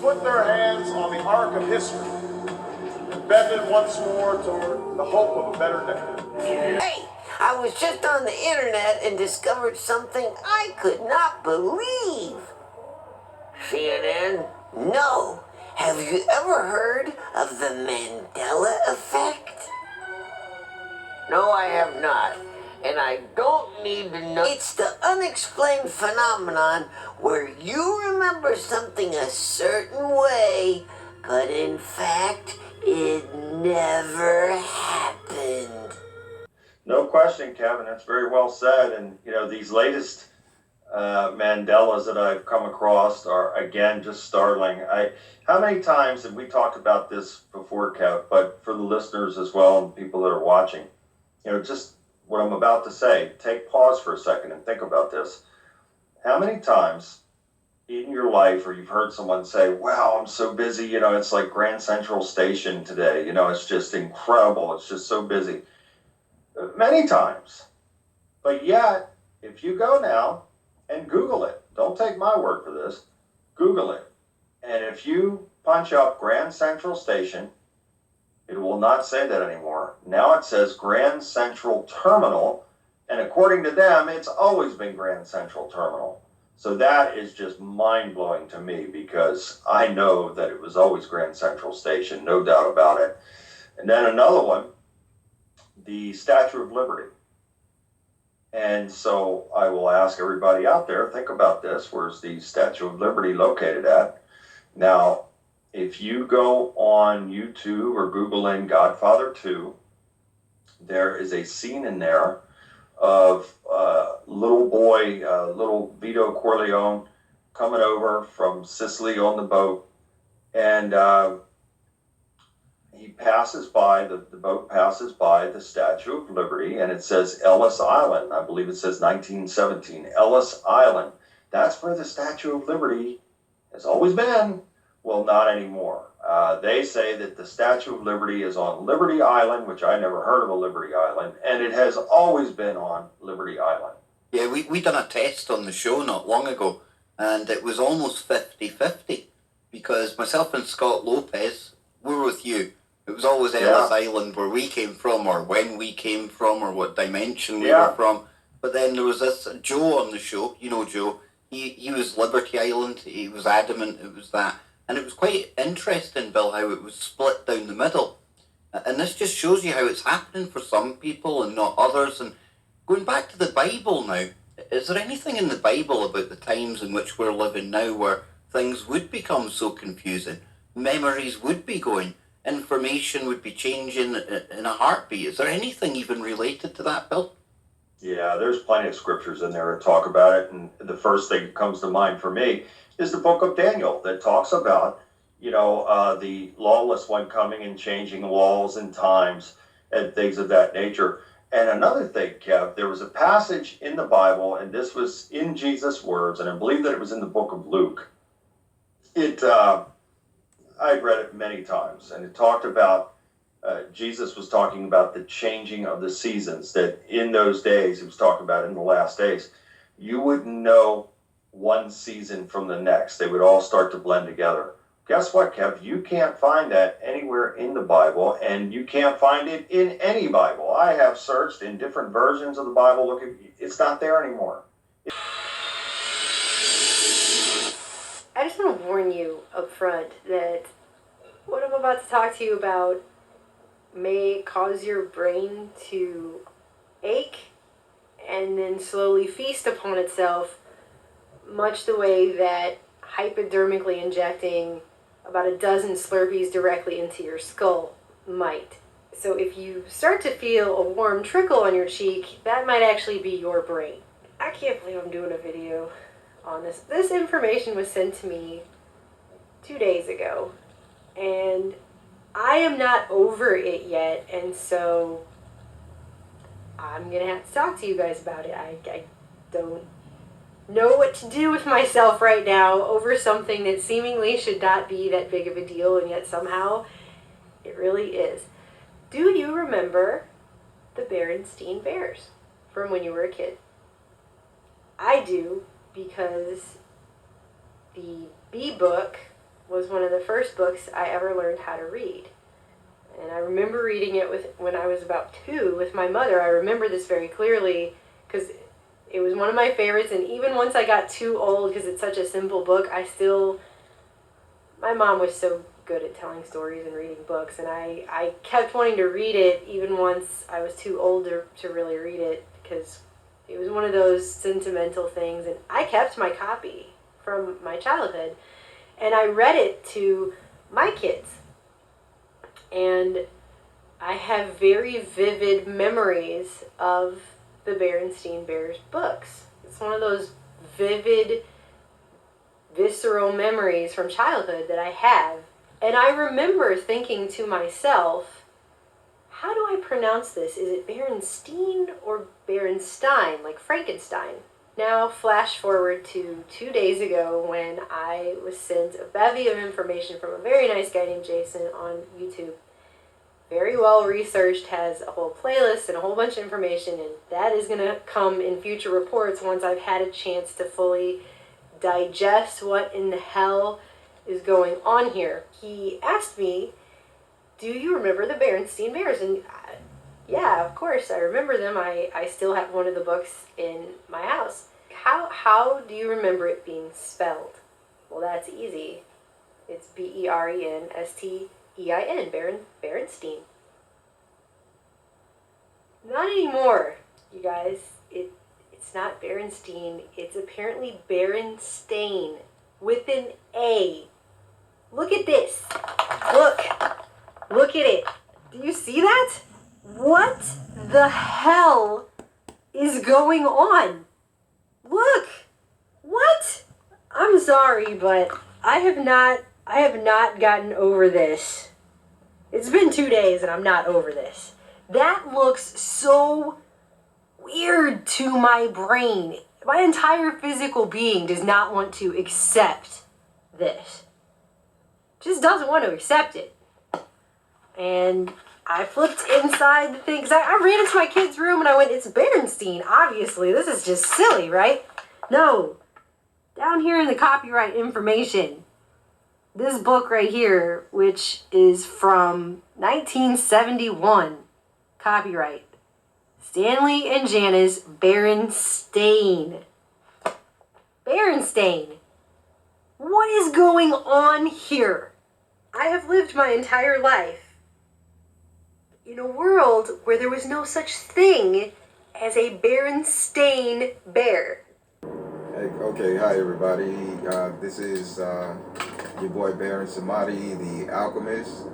put their hands on the arc of history and bend it once more toward the hope of a better day. Hey, I was just on the internet and discovered something I could not believe. CNN? No. Have you ever heard of the Mandela effect? No, I have not. And I don't need to know. It's the unexplained phenomenon where you remember something a certain way, but in fact, it never happened. No question, Kevin. That's very well said. And, you know, these latest Mandelas that I've come across are, again, just startling. How many times have we talked about this before, Kev, but for the listeners as well and people that are watching, you know, just what I'm about to say, take pause for a second and think about this. How many times in your life or you've heard someone say, wow, I'm so busy, you know, it's like Grand Central Station today, you know, it's just incredible, it's just so busy. Many times. But yet, if you go now and Google it, don't take my word for this, Google it. And if you punch up Grand Central Station, it will not say that anymore. Now it says Grand Central Terminal, and according to them, it's always been Grand Central Terminal. So that is just mind-blowing to me because I know that it was always Grand Central Station, no doubt about it. And then another one, the Statue of Liberty. And so I will ask everybody out there, think about this. Where's the Statue of Liberty located at? Now, if you go on YouTube or Google in Godfather 2, there is a scene in there of little boy, little Vito Corleone coming over from Sicily on the boat. And he passes by, the boat passes by the Statue of Liberty, and it says Ellis Island. I believe it says 1917, Ellis Island. That's where the Statue of Liberty has always been. Well, not anymore. They say that the Statue of Liberty is on Liberty Island, which I never heard of a Liberty Island, and it has always been on Liberty Island. Yeah, we done a test on the show not long ago, and it was almost 50-50, because myself and Scott Lopez, we were with you. It was always Ellis Island where we came from, or when we came from, or what dimension we were from. But then there was this Joe on the show, you know Joe, he was Liberty Island, he was adamant it was that. And it was quite interesting, Bill, how it was split down the middle. And this just shows you how it's happening for some people and not others. And going back to the Bible now, is there anything in the Bible about the times in which we're living now where things would become so confusing? Memories would be going, information would be changing in a heartbeat. Is there anything even related to that, Bill? Yeah, there's plenty of scriptures in there that talk about it. And the first thing that comes to mind for me is the book of Daniel that talks about, you know, the lawless one coming and changing laws and times and things of that nature. And another thing, Kev, there was a passage in the Bible, and this was in Jesus' words, and I believe that it was in the book of Luke. I've read it many times, and it talked about, Jesus was talking about the changing of the seasons, that in those days, he was talking about in the last days, you wouldn't know one season from the next. They would all start to blend together. Guess what, Kev? You can't find that anywhere in the Bible, and you can't find it in any Bible. I have searched in different versions of the Bible. It's not there anymore. I just want to warn you up front that what I'm about to talk to you about may cause your brain to ache and then slowly feast upon itself, much the way that hypodermically injecting about a dozen Slurpees directly into your skull might. So if you start to feel a warm trickle on your cheek, that might actually be your brain. I can't believe I'm doing a video on this. This information was sent to me 2 days ago, and I am not over it yet, and so I'm gonna have to talk to you guys about it. I don't know what to do with myself right now over something that seemingly should not be that big of a deal, and yet somehow it really is. Do you remember the Berenstein Bears from when you were a kid? I do, because the B book was one of the first books I ever learned how to read. And I remember reading it when I was about 2 with my mother. I remember this very clearly because it was one of my favorites. And even once I got too old, because it's such a simple book, my mom was so good at telling stories and reading books. And I kept wanting to read it even once I was too old to really read it, because it was one of those sentimental things. And I kept my copy from my childhood. And I read it to my kids. And I have very vivid memories of the Berenstain Bears books. It's one of those vivid, visceral memories from childhood that I have. And I remember thinking to myself, how do I pronounce this? Is it Berenstein or Berenstein, like Frankenstein? Now, flash forward to 2 days ago when I was sent a bevy of information from a very nice guy named Jason on YouTube. Very well researched, has a whole playlist and a whole bunch of information, and that is going to come in future reports once I've had a chance to fully digest what in the hell is going on here. He asked me, do you remember the Berenstain Bears? And yeah, of course, I remember them. I still have one of the books in my house. How do you remember it being spelled? Well, that's easy. It's Berenstein, Berenstein. Not anymore, you guys. It's not Berenstein. It's apparently Berenstain with an A. Look at this. Look at it. Do you see that? What the hell is going on? Look. What? I'm sorry, but I have not gotten over this. It's been 2 days and I'm not over this. That looks so weird to my brain. My entire physical being does not want to accept this. Just doesn't want to accept it. And I flipped inside the thing, because I ran into my kid's room and I went, it's Berenstein, obviously. This is just silly, right? No. Down here in the copyright information, this book right here, which is from 1971, copyright, Stanley and Janice Berenstain. Berenstain. What is going on here? I have lived my entire life in a world where there was no such thing as a Berenstain Bear. Okay, hi everybody. This is your boy Baron Samadi, the Alchemist,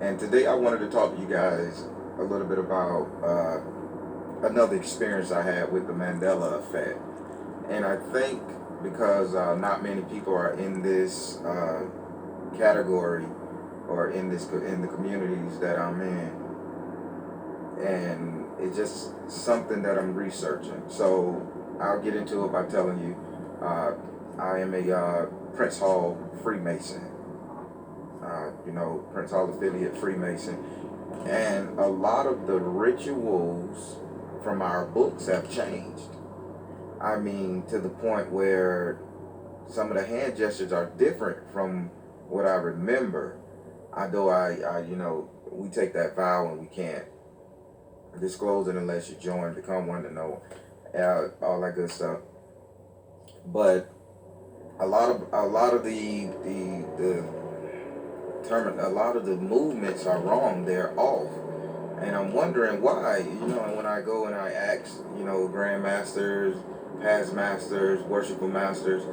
and today I wanted to talk to you guys a little bit about another experience I had with the Mandela effect. And I think because not many people are in this category or in the communities that I'm in, and it's just something that I'm researching. So I'll get into it by telling you I am a Prince Hall Freemason. Prince Hall affiliate Freemason, and a lot of the rituals from our books have changed. I mean, to the point where some of the hand gestures are different from what I remember. Although we take that vow and we can't disclose it unless you join, become one to know, all that good stuff. But a lot of the movements are wrong. They're off. And I'm wondering why, and when I go and I ask, grandmasters, past masters, worshipful masters,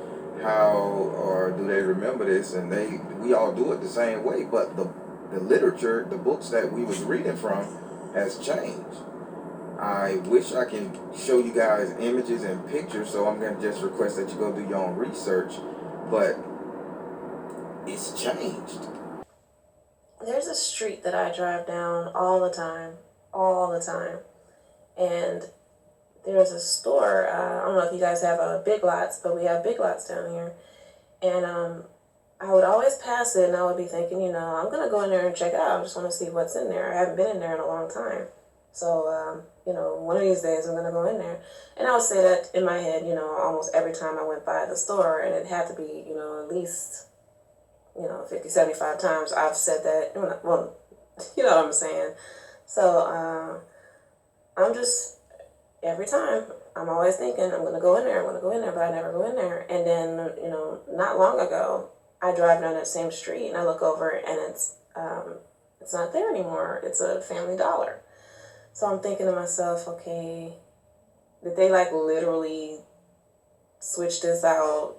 how or do they remember this? And we all do it the same way, but the literature, the books that we was reading from has changed. I wish I can show you guys images and pictures, so I'm going to just request that you go do your own research, but it's changed. There's a street that I drive down all the time, and there's a store. I don't know if you guys have Big Lots, but we have Big Lots down here, and I would always pass it, and I would be thinking, I'm gonna go in there and check it out. I just want to see what's in there. I haven't been in there in a long time, so one of these days I'm gonna go in there, and I would say that in my head, almost every time I went by the store, and it had to be, at least 50, 75 times I've said that. Well, you know what I'm saying. So I'm just, every time, I'm always thinking, I'm going to go in there, but I never go in there. And then, not long ago, I drive down that same street and I look over and it's not there anymore. It's a Family Dollar. So I'm thinking to myself, okay, did they like literally switch this out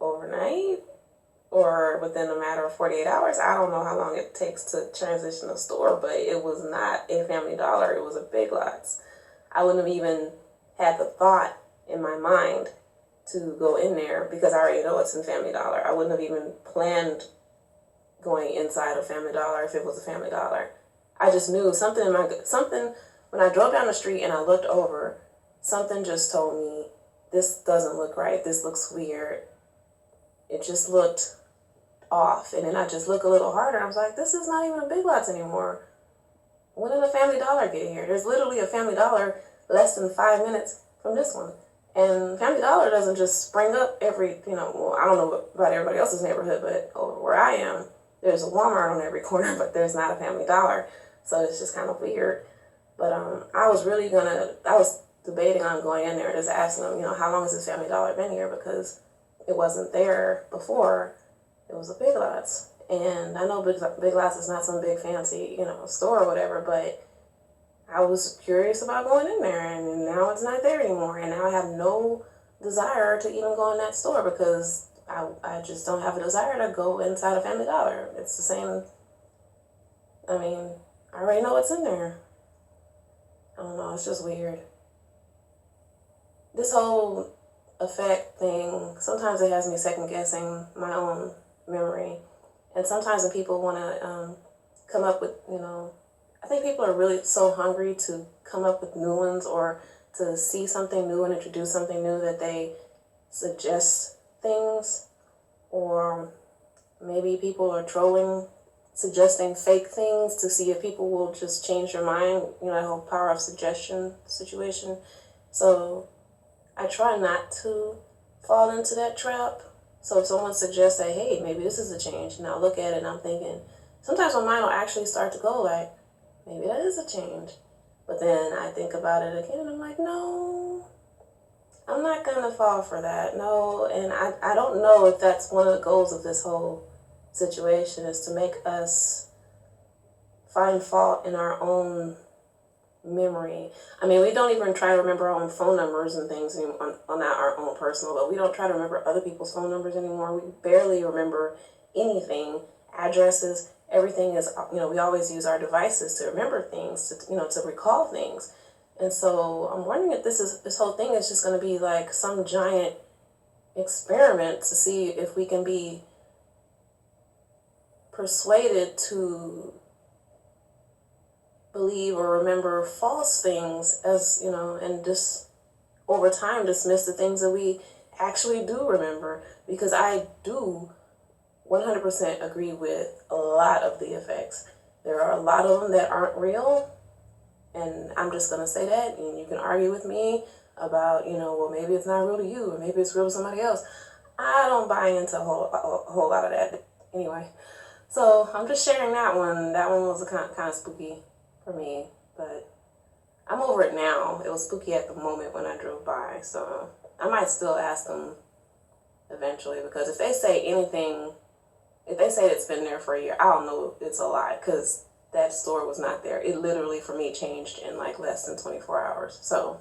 overnight or within a matter of 48 hours? I don't know how long it takes to transition a store, but it was not a Family Dollar. It was a Big Lots. I wouldn't have even had the thought in my mind to go in there because I already know it's in Family Dollar. I wouldn't have even planned going inside a Family Dollar if it was a Family Dollar. I just knew something when I drove down the street and I looked over, something just told me, this doesn't look right. This looks weird. It just looked off. And then I just look a little harder. I was like, this is not even a Big Lots anymore. When did a Family Dollar get here? There's literally a Family Dollar less than 5 minutes from this one. And Family Dollar doesn't just spring up every, I don't know about everybody else's neighborhood, but over where I am, there's a Walmart on every corner, but there's not a Family Dollar. So it's just kind of weird. But I was debating on going in there and just asking them, how long has this Family Dollar been here? Because it wasn't there before. It was a Big Lots. And I know Big Lots is not some big fancy, store or whatever, but I was curious about going in there, and now it's not there anymore. And now I have no desire to even go in that store because I just don't have a desire to go inside a Family Dollar. It's the same. I already know what's in there. I don't know, it's just weird. This whole effect thing, sometimes it has me second guessing my own memory. And sometimes when people want to come up with, I think people are really so hungry to come up with new ones or to see something new and introduce something new that they suggest things. Or maybe people are trolling, suggesting fake things to see if people will just change their mind, that whole power of suggestion situation. So I try not to fall into that trap. So if someone suggests that, hey, maybe this is a change, and I'll look at it and I'm thinking, sometimes my mind will actually start to go like, maybe that is a change. But then I think about it again and I'm like, no, I'm not going to fall for that. No, and I don't know if that's one of the goals of this whole situation is to make us find fault in our own memory. We don't even try to remember our own phone numbers and things anymore, not our own personal, but we don't try to remember other people's phone numbers anymore. We barely remember anything, addresses, everything is, we always use our devices to remember things, to recall things. And so I'm wondering if this whole thing is just going to be like some giant experiment to see if we can be persuaded to believe or remember false things as, and just over time dismiss the things that we actually do remember. Because I do 100% agree with a lot of the effects. There are a lot of them that aren't real, and I'm just going to say that, and you can argue with me about, well, maybe it's not real to you, or maybe it's real to somebody else. I don't buy into a whole lot of that anyway. So I'm just sharing that one. That one was kind of spooky for me, but I'm over it now. It was spooky at the moment when I drove by, so I might still ask them eventually, because if they say anything, if they say it's been there for a year, I don't know it's a lie, because that store was not there. It literally, for me, changed in like less than 24 hours. So